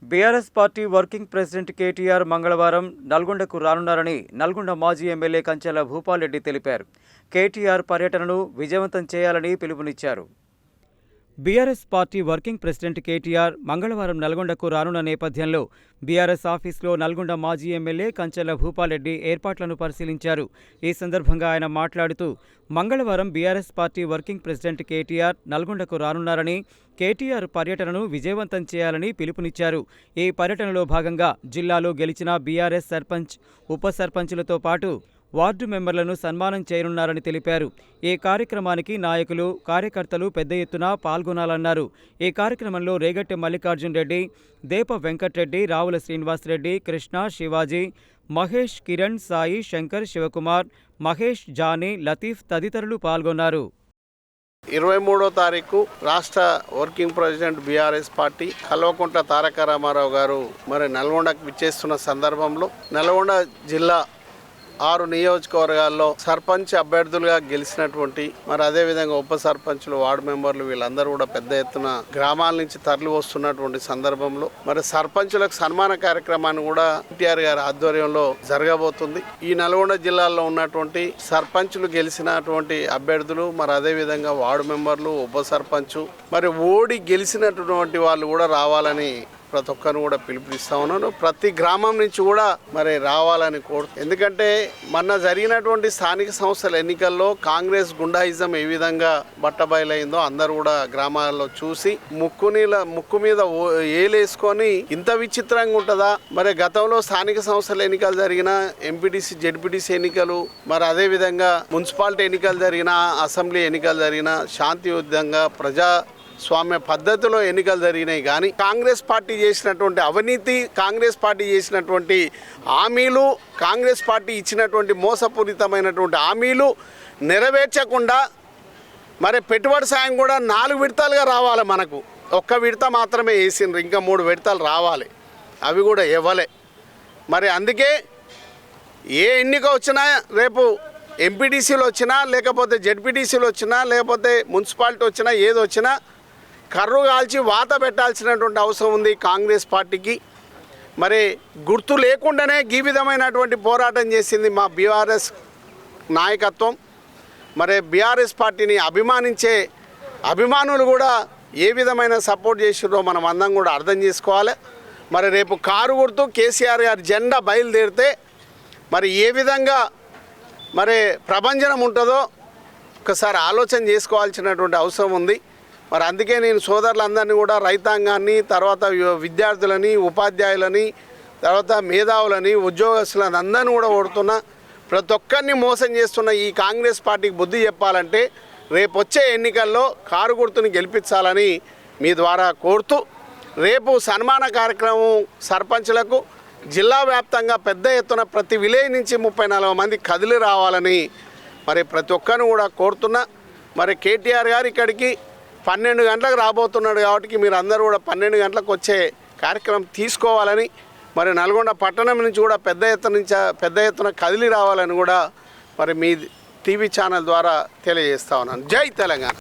BRS party working president KTR మంగళవారం నల్గొండకు రానున్నారని నల్గొండ మాజీ MLA కంచెల Bhupal Reddy తెలిపారు. కేటీఆర్ పర్యటనను విజయవంతం చేయాలని పిలుపునిచ్చారు. BRS party working president KTR మంగళవారం నల్గొండకు రానున్న నేపథ్యంలో బీఆర్ఎస్ ఆఫీసులో నల్గొండ మాజీ ఎమ్మెల్యే కంచెల భూపాల్ రెడ్డి ఏర్పాట్లను పరిశీలించారు. ఈ సందర్భంగా ఆయన మాట్లాడుతూ మంగళవారం BRS party working president KTR నల్గొండకు రానున్నారని, కేటీఆర్ పర్యటనను విజయవంతం చేయాలని పిలుపునిచ్చారు. ఈ పర్యటనలో భాగంగా జిల్లాలో గెలిచిన బీఆర్ఎస్ సర్పంచ్, ఉప సర్పంచులతో పాటు వార్డు మెంబర్లను సన్మానం చేయనున్నారని తెలిపారు. ఈ కార్యక్రమానికి నాయకులు, కార్యకర్తలు పెద్ద ఎత్తున పాల్గొనాలన్నారు. ఈ కార్యక్రమంలో రేగట్టె మల్లికార్జున్ రెడ్డి, దేప వెంకట్రెడ్డి, రావుల శ్రీనివాసరెడ్డి, కృష్ణ, శివాజీ, మహేష్, కిరణ్, సాయి, శంకర్, శివకుమార్, మహేష్, జానీ, లతీఫ్ తదితరులు పాల్గొన్నారు. 23వ తారీఖు రాష్ట్ర working president BRS party Kalvakuntla Taraka Ramarao గారు నల్గొండకు విచ్చేస్తున్న సందర్భంలో నల్గొండ జిల్లా 6 నియోజకవర్గాల్లో సర్పంచ్ అభ్యర్థులుగా గెలిచినటువంటి అదేవిధంగా ఉప సర్పంచులు, వార్డు మెంబర్లు వీళ్ళందరూ కూడా పెద్ద ఎత్తున గ్రామాల నుంచి తరలి వస్తున్నటువంటి సందర్భంలో సర్పంచులకు సన్మాన కార్యక్రమాన్ని కూడా కేటీఆర్ గారి ఆధ్వర్యంలో జరగబోతుంది. ఈ నల్గొండ జిల్లాలో ఉన్నటువంటి సర్పంచులు గెలిచినటువంటి అభ్యర్థులు అదేవిధంగా వార్డు మెంబర్లు, ఉప సర్పంచు ఓడి గెలిచినటువంటి వాళ్ళు కూడా రావాలని ప్రతి ఒక్కరిని కూడా పిలుపునిస్తా ఉన్నాను. ప్రతి గ్రామం నుంచి కూడా రావాలని కోరుతూ, ఎందుకంటే మొన్న జరిగినటువంటి స్థానిక సంస్థల ఎన్నికల్లో కాంగ్రెస్ గుండాయిజం ఏ విధంగా బట్టబయలైందో అందరూ కూడా గ్రామాల్లో చూసి ముక్కు మీద ఏలేసుకొని ఇంత విచిత్రంగా ఉంటుందా, గతంలో స్థానిక సంస్థల ఎన్నికలు జరిగిన, ఎంపీటీసీ, జెడ్పీటీసీ ఎన్నికలు, అదేవిధంగా మున్సిపాలిటీ ఎన్నికలు జరిగిన, అసెంబ్లీ ఎన్నికలు జరిగిన శాంతియుతంగా స్వామ్య పద్ధతిలో ఎన్నికలు జరిగినాయి. కానీ కాంగ్రెస్ పార్టీ చేసినటువంటి అవినీతి, కాంగ్రెస్ పార్టీ చేసినటువంటి హామీలు, కాంగ్రెస్ పార్టీ ఇచ్చినటువంటి మోసపూరితమైనటువంటి హామీలు నెరవేర్చకుండా పెట్టుబడి సాయం కూడా 4 విడతలుగా రావాలి. మనకు ఒక్క విడత మాత్రమే వేసిండ్రు, ఇంకా 3 విడతలు రావాలి. అవి కూడా ఇవ్వలే. అందుకే ఏ ఎన్నిక వచ్చినా, రేపు ఎంపీటీసీలు వచ్చినా, లేకపోతే జెడ్పీటీసీలు వచ్చినా, లేకపోతే మున్సిపాలిటీ వచ్చినా, ఏది వచ్చినా కర్రు కాల్చి వాత పెట్టాల్సినటువంటి అవసరం ఉంది కాంగ్రెస్ పార్టీకి. గుర్తు లేకుండానే ఈ విధమైనటువంటి పోరాటం చేసింది మా బీఆర్ఎస్ నాయకత్వం. బీఆర్ఎస్ పార్టీని అభిమానించే అభిమానులు కూడా ఏ విధమైన సపోర్ట్ చేసిరో మనం అందరం కూడా అర్థం చేసుకోవాలి. రేపు కారు గుర్తు కేసీఆర్ గారి జెండా బయలుదేరితే ఏ విధంగా ప్రభంజనం ఉంటుందో ఒకసారి ఆలోచన చేసుకోవాల్సినటువంటి అవసరం ఉంది. అందుకే నేను సోదరులందరినీ కూడా, రైతాంగాన్ని, తర్వాత విద్యార్థులని, ఉపాధ్యాయులని, తర్వాత మేధావులని, ఉద్యోగస్తులని అందరినీ కూడా కొడుతున్నా. ప్రతి ఒక్కరిని మోసం చేస్తున్న ఈ కాంగ్రెస్ పార్టీకి బుద్ధి చెప్పాలంటే రేపు వచ్చే ఎన్నికల్లో కారు గుర్తుని గెలిపించాలని మీ ద్వారా కోరుతూ, రేపు సన్మాన కార్యక్రమం సర్పంచులకు జిల్లా వ్యాప్తంగా పెద్ద ఎత్తున ప్రతి విలేజ్ నుంచి 34 మంది కదిలి రావాలని ప్రతి ఒక్కరిని కూడా కోరుతున్నా. కేటీఆర్ గారు ఇక్కడికి 12 గంటలకు రాబోతున్నాడు కాబట్టి మీరు అందరూ కూడా 12 గంటలకు వచ్చే కార్యక్రమం తీసుకోవాలని, నల్గొండ పట్టణం నుంచి కూడా పెద్ద ఎత్తున కదిలి రావాలని కూడా మీ టీవీ ఛానల్ ద్వారా తెలియజేస్తా ఉన్నాను. జై తెలంగాణ.